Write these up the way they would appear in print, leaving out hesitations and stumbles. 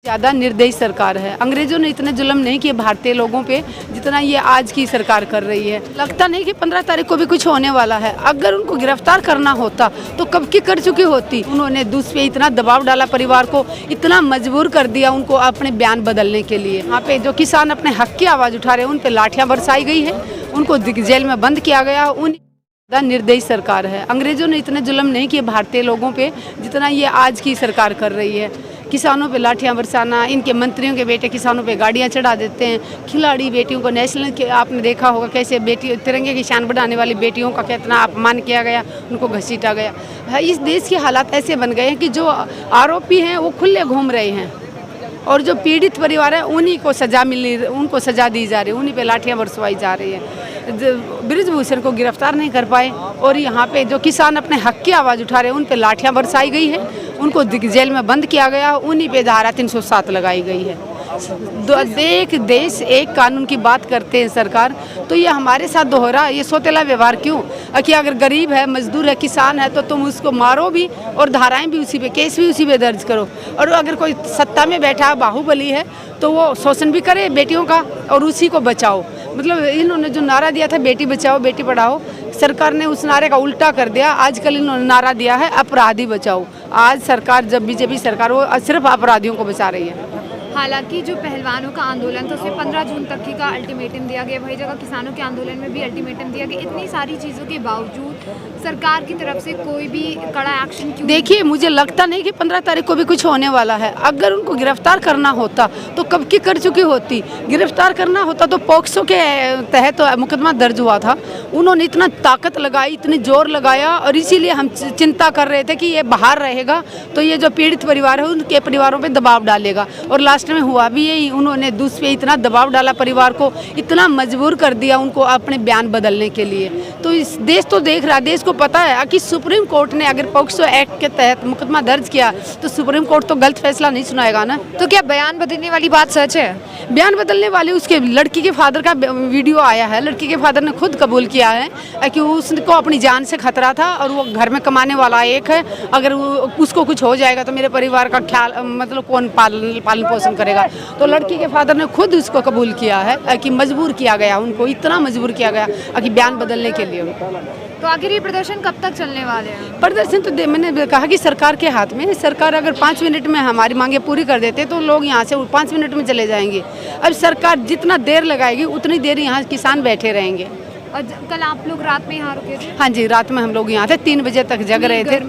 ज़्यादा निर्दयी सरकार है। अंग्रेजों ने इतने जुल्म नहीं किए भारतीय लोगों पे जितना ये आज की सरकार कर रही है। लगता नहीं कि 15 तारीख को भी कुछ होने वाला है। अगर उनको गिरफ्तार करना होता तो कब की कर चुकी होती। उन्होंने दूसरे पे इतना दबाव डाला, परिवार को इतना मजबूर कर दिया उनको अपने बयान बदलने के लिए। यहाँ पे जो किसान अपने हक की आवाज़ उठा रहे हैं उन पे लाठियाँ बरसाई गई है, उनको जेल में बंद किया गया। उन निर्दयी सरकार है। अंग्रेजों ने इतने जुल्म नहीं किए भारतीय लोगों पे जितना ये आज की सरकार कर रही है। किसानों पे लाठियां बरसाना, इनके मंत्रियों के बेटे किसानों पे गाड़ियां चढ़ा देते हैं। खिलाड़ी बेटियों को नेशनल के आपने देखा होगा कैसे बेटी तिरंगे की शान बढ़ाने वाली बेटियों का कितना अपमान किया गया, उनको घसीटा गया। इस देश के हालात ऐसे बन गए हैं कि जो आरोपी हैं वो खुले घूम रहे हैं और जो पीड़ित परिवार है उन्हीं को सजा उनको सजा दी जा रही है, उन्हीं पे लाठियां बरसवाई जा रही है। बृजभूषण को गिरफ्तार नहीं कर पाए और यहाँ पे जो किसान अपने हक की आवाज़ उठा रहे हैं उन पे लाठियां बरसाई गई है, उनको जेल में बंद किया गया, उन्हीं पे धारा 307 लगाई गई है। एक देश एक कानून की बात करते हैं सरकार, तो ये हमारे साथ दोहरा ये सौतेला व्यवहार क्यों? कि अगर गरीब है, मजदूर है, किसान है तो तुम उसको मारो भी और धाराएं भी उसी पे, केस भी उसी पे दर्ज करो। और अगर कोई सत्ता में बैठा बाहुबली है तो वो शोषण भी करे बेटियों का और उसी को बचाओ। मतलब इन्होंने जो नारा दिया था बेटी बचाओ बेटी पढ़ाओ, सरकार ने उस नारे का उल्टा कर दिया। आजकल इन्होंने नारा दिया है अपराधी बचाओ। आज सरकार जब बीजेपी सरकार वो सिर्फ अपराधियों को बचा रही है। हालांकि जो पहलवानों का आंदोलन था उसे 15 जून तक की का अल्टीमेटम दिया गया, वही जगह किसानों के आंदोलन में भी अल्टीमेटम दिया गया। इतनी सारी चीज़ों के बावजूद सरकार की तरफ से कोई भी कड़ा एक्शन क्यों? देखिए, मुझे लगता नहीं कि 15 तारीख को भी कुछ होने वाला है। अगर उनको गिरफ्तार करना होता तो कब की कर चुकी होती। गिरफ्तार करना होता तो पॉक्सो के तहत मुकदमा दर्ज हुआ था। उन्होंने इतना ताकत लगाई, इतनी जोर लगाया और इसीलिए हम चिंता कर रहे थे कि ये बाहर रहेगा तो ये जो पीड़ित परिवार है उनके परिवारों पर दबाव डालेगा। और लास्ट में हुआ भी यही, उन्होंने दूसरे पे इतना दबाव डाला, परिवार को इतना मजबूर कर दिया उनको अपने बयान बदलने के लिए। तो इस देश तो देख रहा है, देश को पता है कि सुप्रीम कोर्ट ने अगर पॉक्सो एक्ट के तहत मुकदमा दर्ज किया तो सुप्रीम कोर्ट तो गलत फैसला नहीं सुनाएगा ना। तो क्या बयान बदलने वाली बात सच है? बयान बदलने वाली उसके लड़की के फादर का वीडियो आया है। लड़की के फादर ने खुद कबूल किया है कि उसको अपनी जान से खतरा था और वो घर में कमाने वाला एक है। अगर उसको कुछ हो जाएगा तो मेरे परिवार का ख्याल मतलब कौन पालन पोषण करेगा। तो लड़की के फादर ने खुद उसको कबूल किया है कि मजबूर किया गया, उनको इतना मजबूर किया गया कि बयान बदलने के लिए। तो आखिर ये प्रदर्शन कब तक चलने वाले हैं? प्रदर्शन तो मैंने कहा कि सरकार के हाथ में। सरकार अगर 5 मिनट में हमारी मांगे पूरी कर देते तो लोग यहाँ से 5 मिनट में चले जाएंगे। अब सरकार जितना देर लगाएगी उतनी देर यहाँ किसान बैठे रहेंगे। और कल आप लोग रात में यहाँ रुके थे? हाँ जी, रात में हम लोग यहाँ थे, 3 बजे तक जग रहे थे।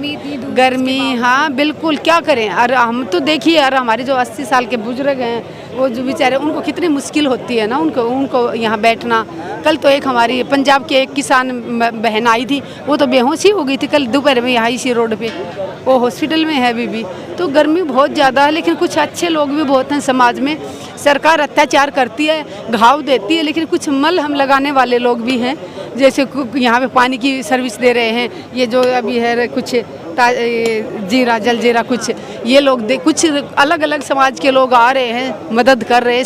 गर्मी हाँ बिल्कुल, क्या करें। और हम तो देखिए यार, हमारे जो 80 साल के बुजुर्ग हैं वो जो बेचारे, उनको कितनी मुश्किल होती है ना उनको यहाँ बैठना। कल तो एक हमारी पंजाब के एक किसान बहन आई थी, वो तो बेहोश ही हो गई थी कल दोपहर में यहाँ इसी रोड पे, वो हॉस्पिटल में है अभी भी। तो गर्मी बहुत ज़्यादा है, लेकिन कुछ अच्छे लोग भी बहुत हैं समाज में। सरकार अत्याचार करती है, घाव देती है, लेकिन कुछ मलहम लगाने वाले लोग भी हैं। जैसे यहाँ पे पानी की सर्विस दे रहे हैं, ये जो अभी है कुछ जीरा जल जीरा, कुछ ये लोग कुछ अलग अलग समाज के लोग आ रहे हैं, मदद कर रहे हैं।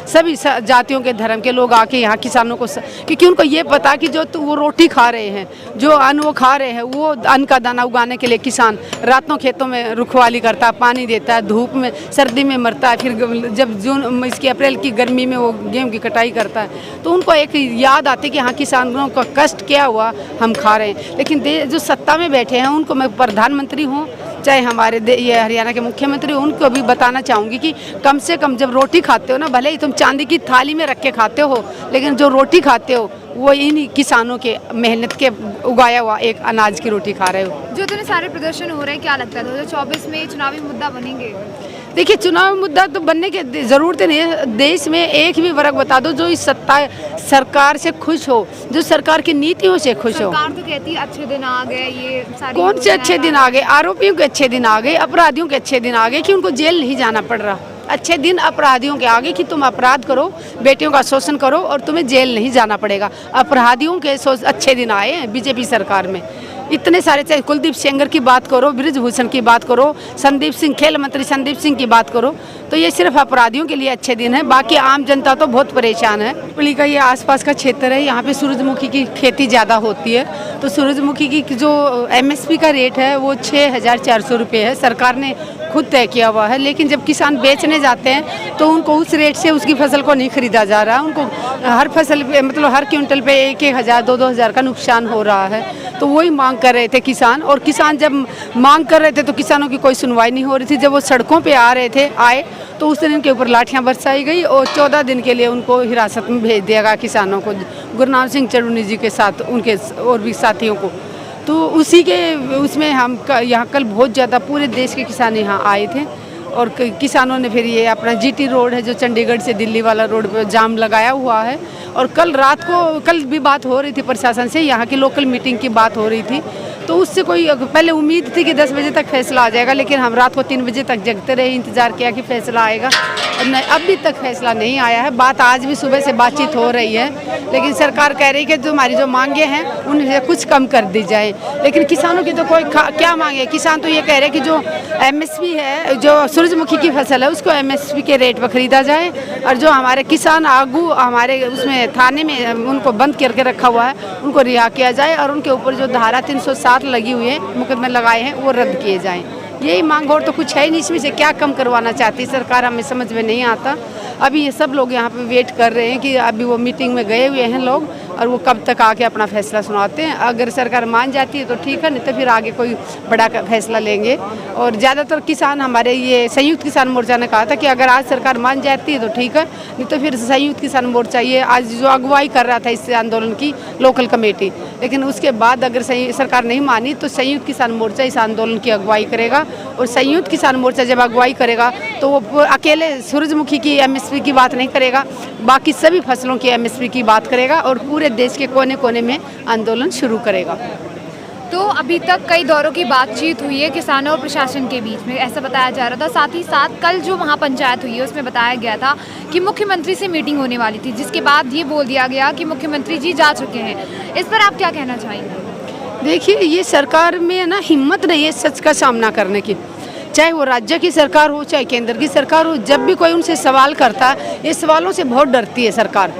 सभी जातियों के धर्म के लोग आके यहाँ किसानों को, क्योंकि उनको ये पता कि जो वो रोटी खा रहे हैं, जो अन्न वो खा रहे हैं, वो अन्न का दाना उगाने के लिए किसान रातों खेतों में रुखवाली करता है, पानी देता है, धूप में सर्दी में मरता है, फिर जब जून इसकी अप्रैल की गर्मी में वो गेहूँ की कटाई करता है। तो उनको एक याद आती है कि हाँ किसानों का कष्ट क्या हुआ, हम खा रहे हैं। लेकिन जो सत्ता में बैठे हैं उनको, मैं प्रधानमंत्री हूँ चाहे हमारे ये हरियाणा के मुख्यमंत्री, उनको भी बताना चाहूँगी कि कम से कम जब रोटी खाते हो ना, भले ही तुम चांदी की थाली में रख के खाते हो, लेकिन जो रोटी खाते हो वो इन किसानों के मेहनत के उगाया हुआ एक अनाज की रोटी खा रहे हो। जो इतने सारे प्रदर्शन हो रहे हैं, क्या लगता है 2024 में चुनावी मुद्दा बनेंगे? देखिए, चुनाव मुद्दा तो बनने की ज़रूरत नहीं है। देश में एक भी वर्ग बता दो जो इस सरकार से खुश हो, जो सरकार की नीतियों से खुश हो। सरकार तो कहती है अच्छे दिन आ गए, ये सारी कौन से अच्छे दिन आ गए? आरोपियों के अच्छे दिन आ गए, अपराधियों के अच्छे दिन आ गए कि उनको जेल नहीं जाना पड़ रहा। अच्छे दिन अपराधियों के आगे कि तुम अपराध करो, बेटियों का शोषण करो और तुम्हें जेल नहीं जाना पड़ेगा। अपराधियों के अच्छे दिन आए हैं बीजेपी सरकार में। इतने सारे, चाहे कुलदीप सेंगर की बात करो, बृजभूषण की बात करो, संदीप सिंह खेल मंत्री संदीप सिंह की बात करो, तो ये सिर्फ अपराधियों के लिए अच्छे दिन है। बाकी आम जनता तो बहुत परेशान है। पुली का ये आसपास का क्षेत्र है, यहाँ पे सूरजमुखी की खेती ज़्यादा होती है। तो सूरजमुखी की जो MSP का रेट है वो 6400 रुपये है। सरकार ने खुद तय किया हुआ है, लेकिन जब किसान बेचने जाते हैं तो उनको उस रेट से उसकी फसल को नहीं खरीदा जा रहा। उनको हर फसल पे मतलब हर क्विंटल पे 1,000 2,000 का नुकसान हो रहा है। तो वही मांग कर रहे थे किसान, और किसान जब मांग कर रहे थे तो किसानों की कोई सुनवाई नहीं हो रही थी। जब वो सड़कों पे आए तो उस दिन इनके ऊपर लाठियां बरसाई गई और 14 दिन के लिए उनको हिरासत में भेज दिया गया किसानों को, गुरनाम सिंह चढ़ूनी जी के साथ उनके और भी साथियों को। तो उसी के उसमें हम यहाँ कल बहुत ज़्यादा पूरे देश के किसान यहाँ आए थे, और किसानों ने फिर ये अपना जीटी रोड है जो चंडीगढ़ से दिल्ली वाला रोड पे जाम लगाया हुआ है। और कल रात को कल भी बात हो रही थी प्रशासन से, यहाँ की लोकल मीटिंग की बात हो रही थी, तो उससे कोई पहले उम्मीद थी कि 10 बजे तक फैसला आ जाएगा, लेकिन हम रात को 3 बजे तक जगते रहे, इंतज़ार किया कि फैसला आएगा, और नहीं अभी तक फैसला नहीं आया है। बात आज भी सुबह से बातचीत हो रही है, लेकिन सरकार कह रही है कि तुम्हारी जो मांगे हैं उनसे कुछ कम कर दी जाए, लेकिन किसानों की तो कोई क्या मांगे। किसान तो ये कह रहे हैं कि जो MSP है, जो सूरजमुखी की फसल है, उसको MSP के रेट पर खरीदा जाए, और जो हमारे किसान आगू हमारे उसमें थाने में उनको बंद करके रखा हुआ है उनको रिहा किया जाए, और उनके ऊपर जो धारा 307 लगी हुई है, मुकदमे लगाए हैं, वो रद्द किए जाएं। यही मांग, और तो कुछ है ही नहीं। इसमें से क्या कम करवाना चाहती सरकार, हमें समझ में नहीं आता। अभी ये सब लोग यहाँ पे वेट कर रहे हैं कि अभी वो मीटिंग में गए हुए हैं लोग, और वो कब तक आके अपना फैसला सुनाते हैं। अगर सरकार मान जाती है तो ठीक है, नहीं तो फिर आगे कोई बड़ा फैसला लेंगे। और ज़्यादातर किसान हमारे ये संयुक्त किसान मोर्चा ने कहा था कि अगर आज सरकार मान जाती है तो ठीक है, नहीं तो फिर संयुक्त किसान मोर्चा ये आज जो अगुवाई कर रहा था इस आंदोलन की लोकल कमेटी, लेकिन उसके बाद अगर सरकार नहीं मानी तो संयुक्त किसान मोर्चा इस आंदोलन की अगुवाई करेगा। और संयुक्त किसान मोर्चा जब अगुवाई करेगा तो वो अकेले सूरजमुखी की MSP की बात नहीं करेगा, बाकी सभी फसलों की MSP की बात करेगा, और पूरे देश के कोने कोने में आंदोलन शुरू करेगा। तो अभी तक कई दौरों की बातचीत हुई है किसानों और प्रशासन के बीच में, ऐसा बताया जा रहा था। साथ ही साथ कल जो महापंचायत हुई है उसमें बताया गया था कि मुख्यमंत्री से मीटिंग होने वाली थी, जिसके बाद ये बोल दिया गया कि मुख्यमंत्री जी जा चुके हैं। इस पर आप क्या कहना चाहेंगे? देखिए, ये सरकार में ना हिम्मत नहीं है सच का सामना करने की, चाहे वो राज्य की सरकार हो चाहे केंद्र की सरकार हो। जब भी कोई उनसे सवाल करता है, ये सवालों से बहुत डरती है सरकार।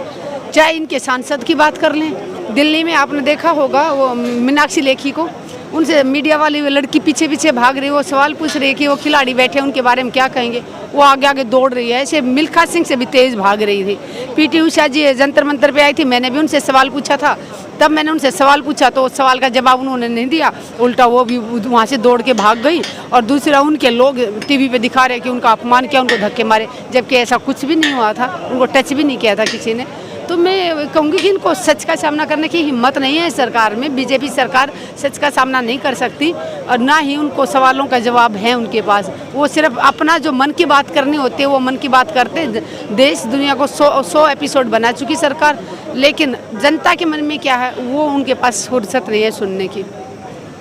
चाहे इनके सांसद की बात कर लें, दिल्ली में आपने देखा होगा वो मीनाक्षी लेखी को, उनसे मीडिया वाली वो लड़की पीछे पीछे भाग रही है, वो सवाल पूछ रही है कि वो खिलाड़ी बैठे उनके बारे में क्या कहेंगे, वो आगे आगे दौड़ रही है। ऐसे मिल्खा सिंह से भी तेज़ भाग रही थी। PT उषा जी जंतर मंतर पे आई थी, मैंने भी उनसे सवाल पूछा था, तब मैंने उनसे सवाल पूछा तो उस सवाल का जवाब उन्होंने नहीं दिया, उल्टा वो भी वहाँ से दौड़ के भाग गई। और दूसरा, उनके लोग TV पे दिखा रहे कि उनका अपमान किया, उनको धक्के मारे, जबकि ऐसा कुछ भी नहीं हुआ था, उनको टच भी नहीं किया था किसी ने। तो मैं कहूँगी कि इनको सच का सामना करने की हिम्मत नहीं है सरकार में। BJP सरकार सच का सामना नहीं कर सकती, और ना ही उनको सवालों का जवाब है उनके पास। वो सिर्फ अपना जो मन की बात करनी होती है वो मन की बात करते। देश दुनिया को 100 एपिसोड बना चुकी सरकार, लेकिन जनता के मन में क्या है वो उनके पास फुर्सत नहीं है सुनने की।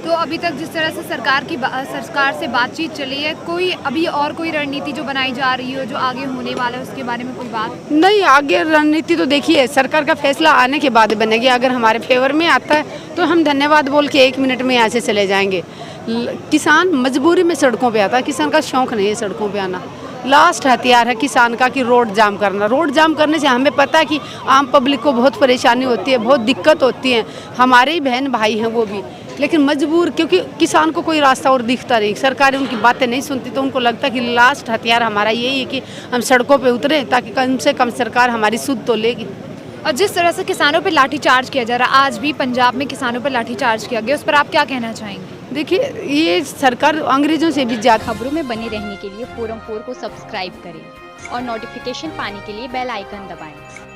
तो अभी तक जिस तरह से सरकार से बातचीत चली है, कोई अभी और कोई रणनीति जो बनाई जा रही हो जो आगे होने वाला है उसके बारे में कोई बात नहीं? आगे रणनीति तो देखिए सरकार का फैसला आने के बाद बनेगी। अगर हमारे फेवर में आता है तो हम धन्यवाद बोल के 1 मिनट में यहाँ से चले जाएंगे। किसान मजबूरी में सड़कों पे आता है, किसान का शौक नहीं है सड़कों पे आना। लास्ट हथियार है किसान का कि रोड जाम करना। रोड जाम करने से हमें पता है कि आम पब्लिक को बहुत परेशानी होती है, बहुत दिक्कत होती है, हमारे ही बहन भाई हैं वो भी, लेकिन मजबूर, क्योंकि किसान को कोई रास्ता और दिखता नहीं, सरकार उनकी बातें नहीं सुनती, तो उनको लगता है कि लास्ट हथियार हमारा यही है कि हम सड़कों पे उतरें ताकि कम से कम सरकार हमारी सुध तो लेगी। और जिस तरह से किसानों पर लाठीचार्ज किया जा रहा है, आज भी पंजाब में किसानों पर लाठीचार्ज किया गया, उस पर आप क्या कहना चाहेंगे? देखिए, ये सरकार अंग्रेजों से भी ज़्यादा। खबरों में बने रहने के लिए फोरम 4 को सब्सक्राइब करें और नोटिफिकेशन पाने के लिए बेल आइकन दबाएं।